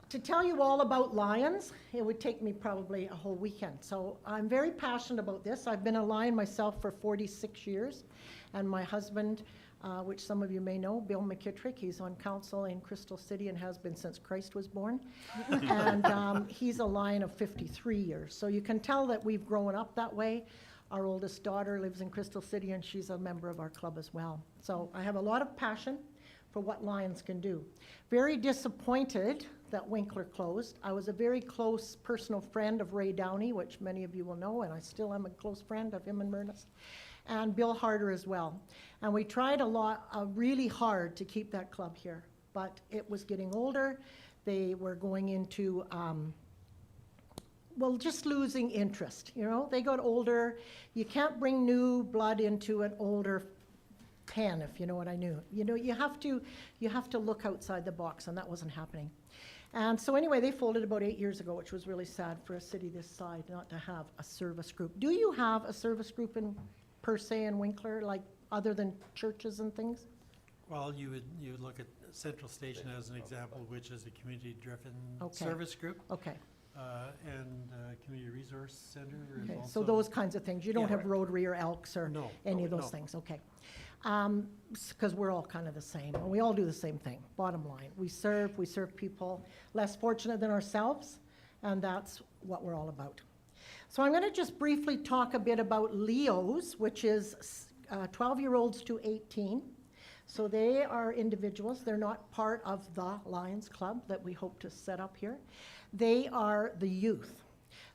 To tell you all about lions, it would take me probably a whole weekend. So I'm very passionate about this. I've been a lion myself for 46 years. And my husband, which some of you may know, Bill McKittrick, he's on council in Crystal City and has been since Christ was born. And he's a lion of 53 years. So you can tell that we've grown up that way. Our oldest daughter lives in Crystal City and she's a member of our club as well. So I have a lot of passion for what lions can do. Very disappointed that Winkler closed. I was a very close personal friend of Ray Downey, which many of you will know, and I still am a close friend of him and Ernest, and Bill Harder as well. And we tried really hard to keep that club here, but it was getting older. They were going into, well, just losing interest, you know? They got older. You can't bring new blood into an older pen, if you know what I mean. You know, you have to look outside the box, and that wasn't happening. And so anyway, they folded about 8 years ago, which was really sad for a city this size not to have a service group. Do you have a service group per se in Winkler, like other than churches and things? Well, you would look at Central Station as an example, which is a community-driven Okay. service group, Okay, and Community Resource Center is okay, also. so those kinds of things. You don't Yeah. have Rotary or Elks or No. any of no. those things, okay. Because we're all kind of the same, and we all do the same thing, bottom line. We serve people less fortunate than ourselves, and that's what we're all about. So I'm going to just briefly talk a bit about LEOs, which is 12-year-olds to 18. So they are individuals. They're not part of the Lions Club that we hope to set up here. They are the youth.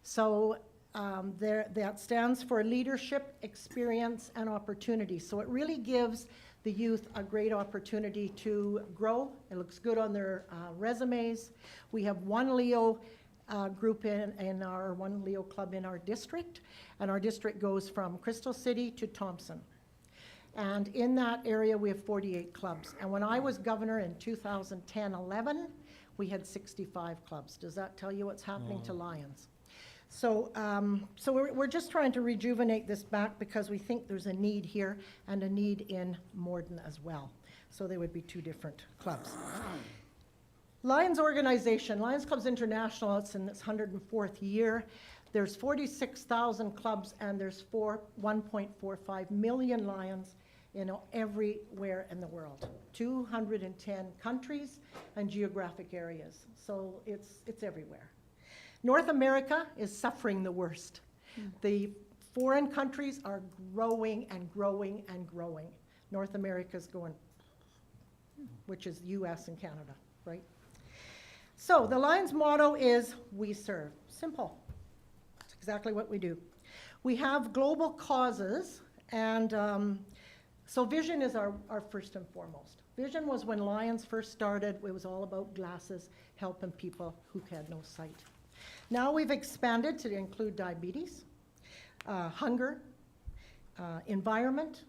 So that stands for leadership, experience, and opportunity. So it really gives the youth a great opportunity to grow. It looks good on their resumes. We have one Leo group in our, one Leo club in our district, and our district goes from Crystal City to Thompson. And in that area, we have 48 clubs. And when I was governor in 2010-11, we had 65 clubs. Does that tell you what's happening to Lions? So, we're just trying to rejuvenate this back because we think there's a need here and a need in Morden as well. So they would be two different clubs. Lions organization, Lions Clubs International, it's in its 104th year. There's 46,000 clubs and there's 1.45 million lions everywhere in the world. 210 countries and geographic areas. So it's everywhere. North America is suffering the worst. The foreign countries are growing and growing and growing. North America's going, which is US and Canada, right? So the Lions motto is, we serve. Simple. It's exactly what we do. We have global causes, and so vision is our first and foremost. Vision was when Lions first started, it was all about glasses, helping people who had no sight. Now we've expanded to include diabetes, hunger, environment,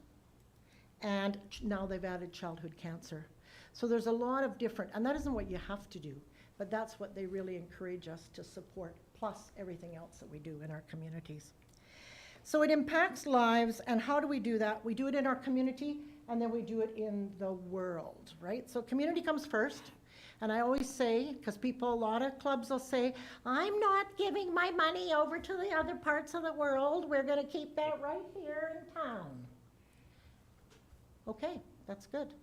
and now they've added childhood cancer. So there's a lot of different, and that isn't what you have to do, but that's what they really encourage us to support, plus everything else that we do in our communities. So it impacts lives, and how do we do that? We do it in our community, and then we do it in the world, right? So community comes first, and I always say, because a lot of clubs will say, I'm not giving my money over to the other parts of the world, we're gonna keep that right here in town. Okay, that's good.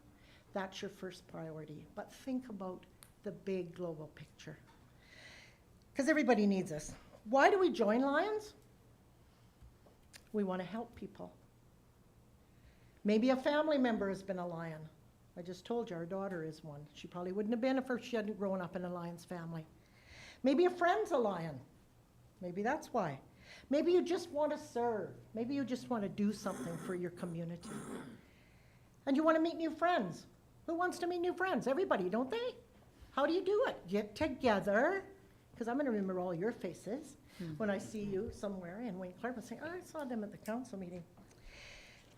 That's your first priority, but think about the big global picture. Because everybody needs us. Why do we join Lions? We want to help people. Maybe a family member has been a Lion. I just told you our daughter is one. She probably wouldn't have been if she hadn't grown up in a Lion's family. Maybe a friend's a Lion. Maybe that's why. Maybe you just want to serve. Maybe you just want to do something for your community. And you want to meet new friends. Who wants to meet new friends? Everybody, don't they? How do you do it? Get together, because I'm going to remember all your faces when I see you somewhere in Winkler and say, oh, I saw them at the council meeting.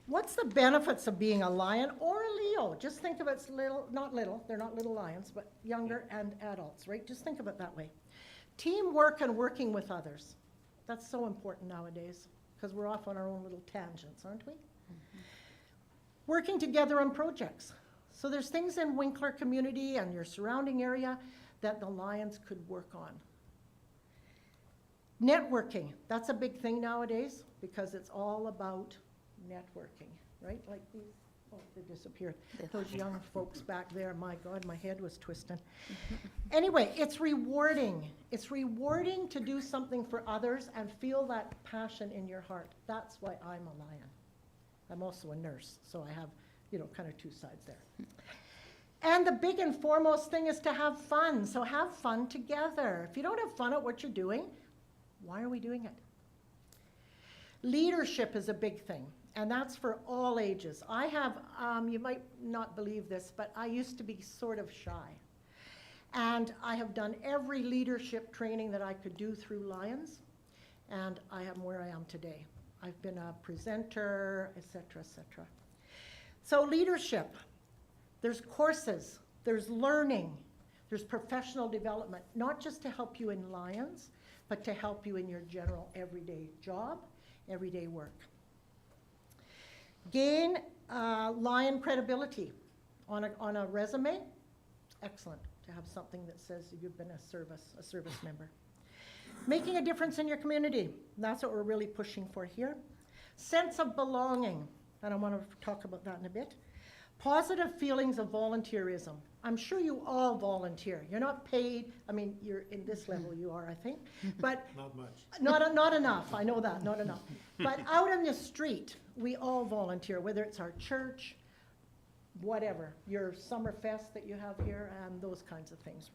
What's the benefits of being a Lion or a Leo? Just think of it as little, not little, they're not little lions, but younger and adults, right? Just think of it that way. Teamwork and working with others. That's so important nowadays, because we're off on our own little tangents, aren't we? Working together on projects. So there's things in Winkler community and your surrounding area that the Lions could work on. Networking, that's a big thing nowadays because it's all about networking, right? Like these, oh, they disappeared. Those young folks back there, my God, my head was twisting. Anyway, it's rewarding. It's rewarding to do something for others and feel that passion in your heart. That's why I'm a Lion. I'm also a nurse, so I have, kind of two sides there. And the big and foremost thing is to have fun. So have fun together. If you don't have fun at what you're doing, why are we doing it? Leadership is a big thing, and that's for all ages. I have, you might not believe this, but I used to be sort of shy. And I have done every leadership training that I could do through Lions, and I am where I am today. I've been a presenter, et cetera, et cetera. So leadership, there's courses, there's learning, there's professional development, not just to help you in Lions, but to help you in your general everyday job, everyday work. Gain Lion credibility. on a resume, excellent to have something that says you've been a service member. Making a difference in your community, that's what we're really pushing for here. Sense of belonging, and I want to talk about that in a bit. Positive feelings of volunteerism. I'm sure you all volunteer. You're not paid, I mean, you're in this level you are, I think, but Not much. not enough, I know that, not enough. But out on the street, we all volunteer, whether it's our church, whatever, your summer fest that you have here, and those kinds of things.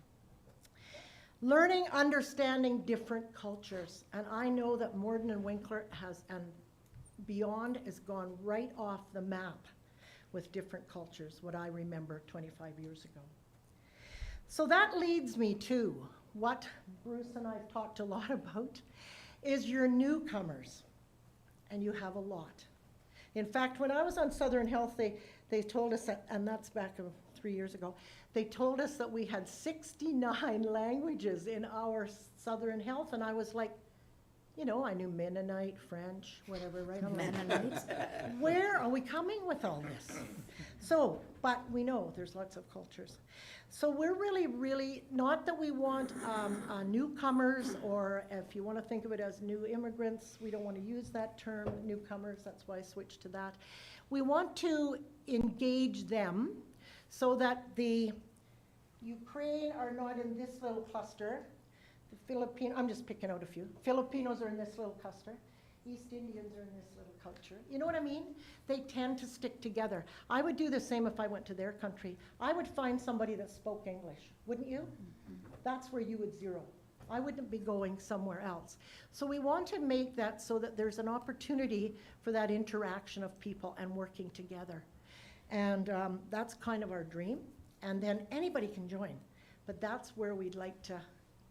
Learning, understanding different cultures. And I know that Morden and Winkler has, and beyond, has gone right off the map with different cultures, what I remember 25 years ago. So that leads me to what Bruce and I have talked a lot about, is your newcomers. And you have a lot. In fact, when I was on Southern Health, they told us that, and that's back 3 years ago, they told us that we had 69 languages in our Southern Health, and I was like, you know, I knew Mennonite, French, whatever, right? I'm like, Mennonites. where are we coming with all this? So, but we know there's lots of cultures. So we're really, not that we want newcomers, or if you want to think of it as new immigrants, we don't want to use that term, newcomers, that's why I switched to that. We want to engage them so that the Ukraine are not in this little cluster. The Filipino, I'm just picking out a few. Filipinos are in this little cluster. East Indians are in this little culture. You know what I mean? They tend to stick together. I would do the same if I went to their country. I would find somebody that spoke English, wouldn't you? That's where you would zero. I wouldn't be going somewhere else. So we want to make that so that there's an opportunity for that interaction of people and working together. And that's kind of our dream. And then anybody can join. But that's where we'd like to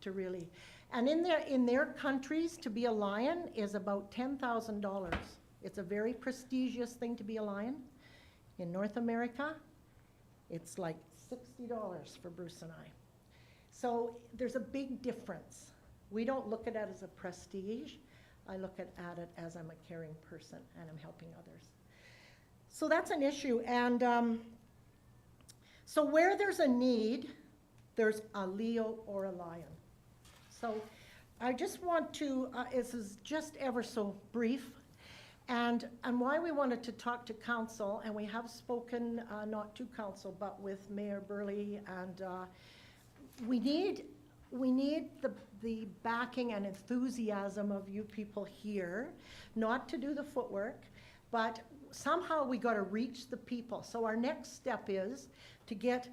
really, and in their countries, to be a Lion is about $10,000. It's a very prestigious thing to be a Lion. In North America, it's like $60 for Bruce and I. So there's a big difference. We don't look at it as a prestige. I look at it as I'm a caring person and I'm helping others. So that's an issue. And so where there's a need, there's a Leo or a Lion. So I just want to, this is just ever so brief, and why we wanted to talk to council, and we have spoken not to council, but with Mayor Burley, and we need the backing and enthusiasm of you people here, not to do the footwork, but somehow we got to reach the people. So our next step is to get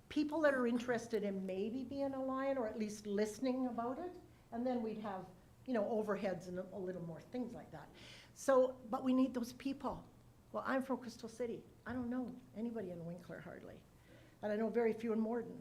people that are interested in maybe being a Lion, or at least listening about it, and then we'd have, you know, overheads and a little more things like that. So, but we need those people. Well, I'm from Crystal City. I don't know anybody in Winkler hardly, and I know very few in Morden.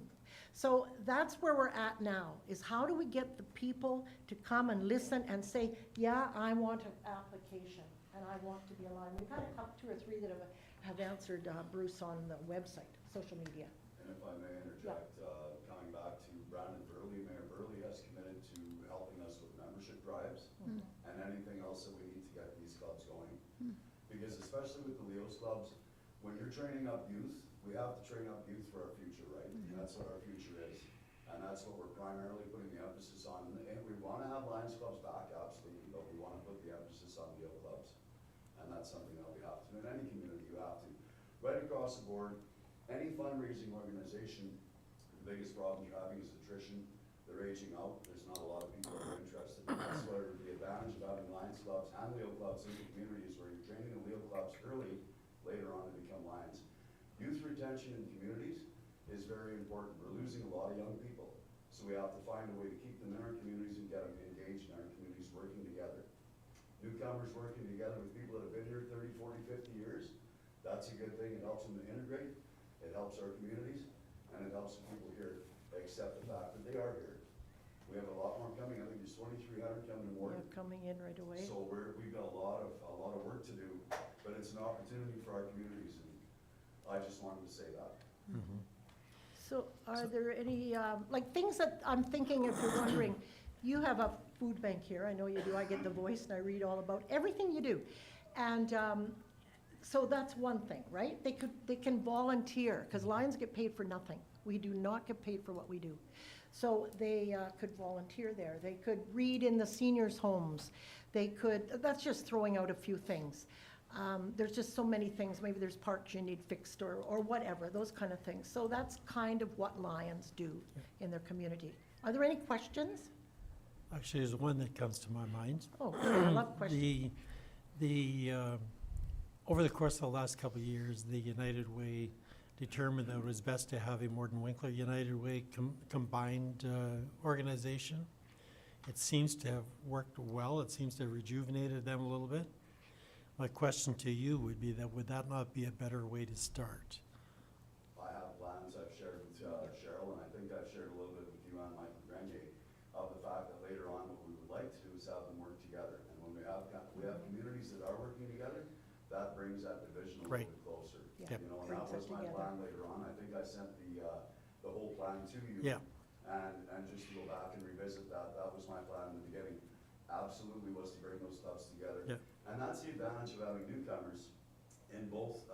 So that's where we're at now, is how do we get the people to come and listen and say, yeah, I want an application, and I want to be a Lion. We've had a couple, 2 or 3 that have answered Bruce on the website, social media. And if I may interject, coming back to Brandon Burley, Mayor Burley has committed to helping us with membership drives and anything else that we need to get these clubs going. Because especially with the Leo's clubs, when you're training up youth, we have to train up youth for our future, right? And that's what our future is. And that's what we're primarily putting the emphasis on. And we want to have Lions clubs back, absolutely, but we want to put the emphasis on Leo clubs. And that's something that we have to. In any community, you have to. Right across the board, any fundraising organization, the biggest problem you're having is attrition. They're aging out. There's not a lot of people that are interested. And that's where the advantage of having Lions clubs and Leo clubs in the communities, where you're training the Leo clubs early, later on to become Lions. Youth retention in communities is very important. We're losing a lot of young people. So we have to find a way to keep them in our communities and get them engaged in our communities, working together. Newcomers working together with people that have been here 30, 40, 50 years. That's a good thing. It helps them to integrate. It helps our communities, and it helps the people here accept the fact that they are here. We have a lot more coming. I think there's 2,300 coming to Morden. They're coming in right away. So we've got a lot of work to do, but it's an opportunity for our communities, and I just wanted to say that. So are there any, like things that I'm thinking, if you're wondering, you have a food bank here, I know you do, I get the Voice and I read all about everything you do. And So that's one thing, right? They can volunteer, because Lions get paid for nothing. We do not get paid for what we do. So they could volunteer there. They could read in the seniors' homes. They could, that's just throwing out a few things. There's just so many things. Maybe there's parks you need fixed or whatever, those kind of things. So that's kind of what Lions do in their community. Are there any questions? Actually, there's one that comes to my mind. Oh, I love questions. Over the course of the last couple of years, the United Way determined that it was best to have a Morden Winkler United Way combined organization. It seems to have worked well. It seems to have rejuvenated them a little bit. My question to you would be that would that not be a better way to start? I have plans I've shared with Cheryl, and I think I've shared a little bit with you and Michael Grenge, of the fact that later on what we would like to do is have them work together. And when we have communities that are working together, that brings that division a little Right. bit closer. Yeah. You know, and Brings that it was my together. plan later on. I think I sent the whole plan to you. Yeah. And just to go back and revisit that, that was my plan in the beginning. Absolutely was to bring those stuffs together. Yeah. And that's the advantage of having newcomers in both,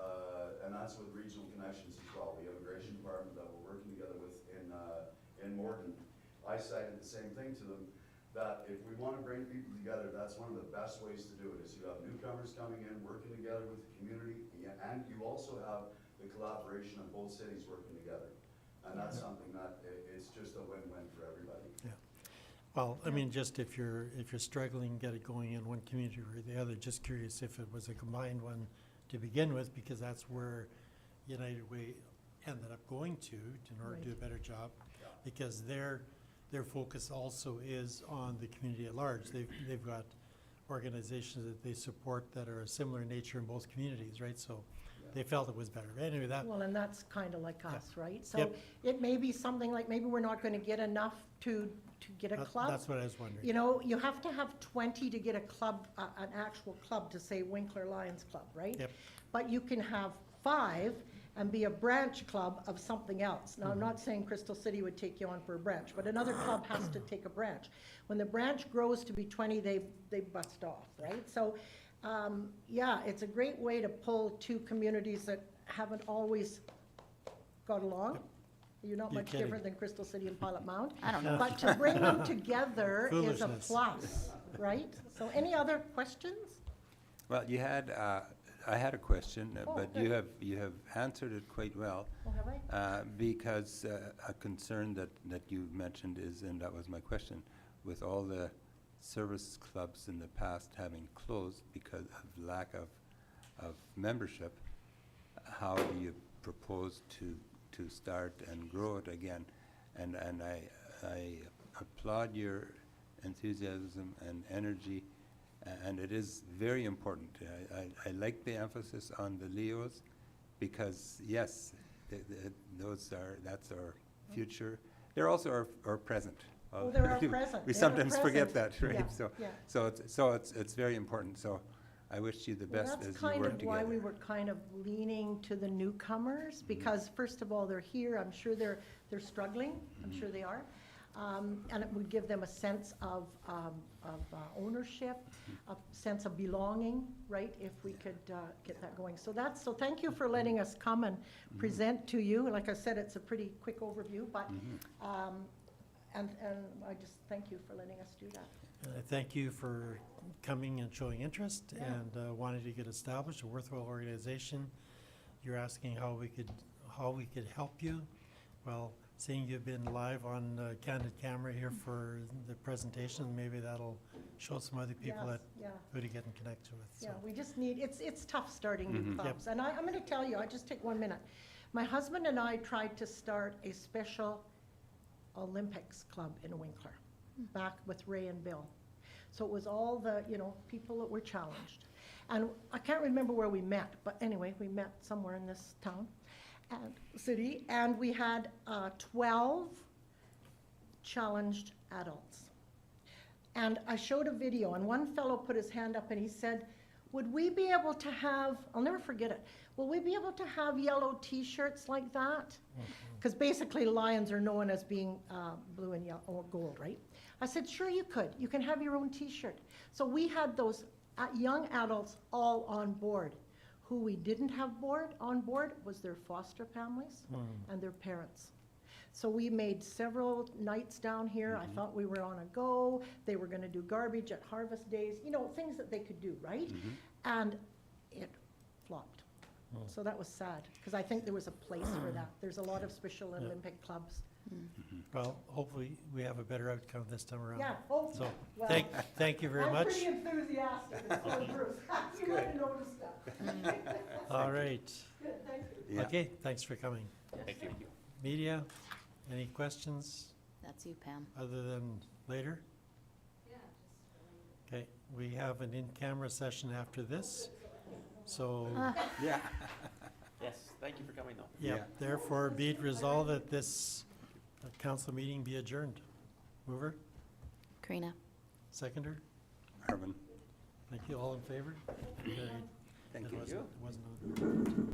and that's with regional connections as well. The immigration department that we're working together with in Morden, I cited the same thing to them, that if we want to bring people together, that's one of the best ways to do it, is you have newcomers coming in, working together with the community, and you also have the collaboration of both cities working together. And that's something that it's just a win-win for everybody. Well, I mean, just if you're struggling, get it going in one community or the other, just curious if it was a combined one to begin with, because that's where United Way ended up going to in order to do a better job, because their focus also is on the community at large. They've got organizations that they support that are a similar nature in both communities, right? So they felt it was better. Anyway, that, Well, and that's kind of like us, right? So Yep. it may be something like, maybe we're not going to get enough to get a club. that's what I was wondering. You know, you have to have 20 to get a club, an actual club, to say Winkler Lions Club, right? Yep. But you can have 5 and be a branch club of something else. Now, I'm not saying Crystal City would take you on for a branch, but another club has to take a branch. When the branch grows to be 20, they bust off, right? So, yeah, it's a great way to pull 2 communities that haven't always got along. You're not You're much kidding. different than Crystal City and Pilot Mound. I don't know. But to bring them together is a Foolishness. plus, right? So any other questions? Well, you had, I had a question, Oh, but good. you have answered it quite well. Oh, have I? Because a concern that you mentioned is, and that was my question, with all the service clubs in the past having closed because of lack of membership, how do you propose to start and grow it again? And I applaud your enthusiasm and energy, and it is very important. I like the emphasis on the Leos, because yes, that's our future. They're also our present. Oh, they're our present. We They're our sometimes forget that, present. right? Yeah, So, yeah. it's very important. So I wish you the Well, best that's as you kind work of together. why we were kind of leaning to the newcomers, because first of all, they're here, I'm sure they're struggling, I'm sure they are. And it would give them a sense of ownership, a sense of belonging, right, if we could get that going. So thank you for letting us come and present to you. Like I said, it's a pretty quick overview, but, and I just thank you for letting us do that. And I thank you for coming and showing interest Yeah. and wanting to get established, a worthwhile organization. You're asking how we could help you. Well, seeing you've been live on candid camera here for the presentation, maybe that'll show some other people Yes, that yeah. who to get in connect with. Yeah, So, we just need, it's tough starting new Mhm. clubs. And I'm gonna tell you, I'll just take 1 minute. My husband and I tried to start a special Olympics club in Winkler, back with Ray and Bill. So it was all the, people that were challenged. And I can't remember where we met, but anyway, we met somewhere in this town and city, and we had 12 challenged adults. And I showed a video, and one fellow put his hand up and he said, would we be able to have, I'll never forget it, will we be able to have yellow T-shirts like that? Because basically Lions are known as being blue and yellow, or gold, right? I said, sure you could. You can have your own T-shirt. So we had those young adults all on board Who we didn't have on board was their foster families and their parents. So we made several nights down here. I thought we were on a go. They were gonna do garbage at harvest days, you know, things that they could do, right? And it flopped. So that was sad, because I think there was a place for that. There's a lot of Special Olympic clubs. Well, hopefully, we have a better outcome this time around. Yeah, hopefully. So, Well, thank you very I'm much. pretty enthusiastic, and so is Bruce. You might have noticed that. All right. Good, thank you. Yeah. Okay, thanks for coming. Thank you. Media, any questions That's you, Pam. other than later? Okay, we have an in-camera session after this, so, Yeah. Yes, thank you for coming though. yeah, Yeah. therefore be it resolved that this council meeting be adjourned. Mover, Karina? seconder, Arvin. thank you, all in favor? Carried. Thank It you. wasn't- it wasn't on.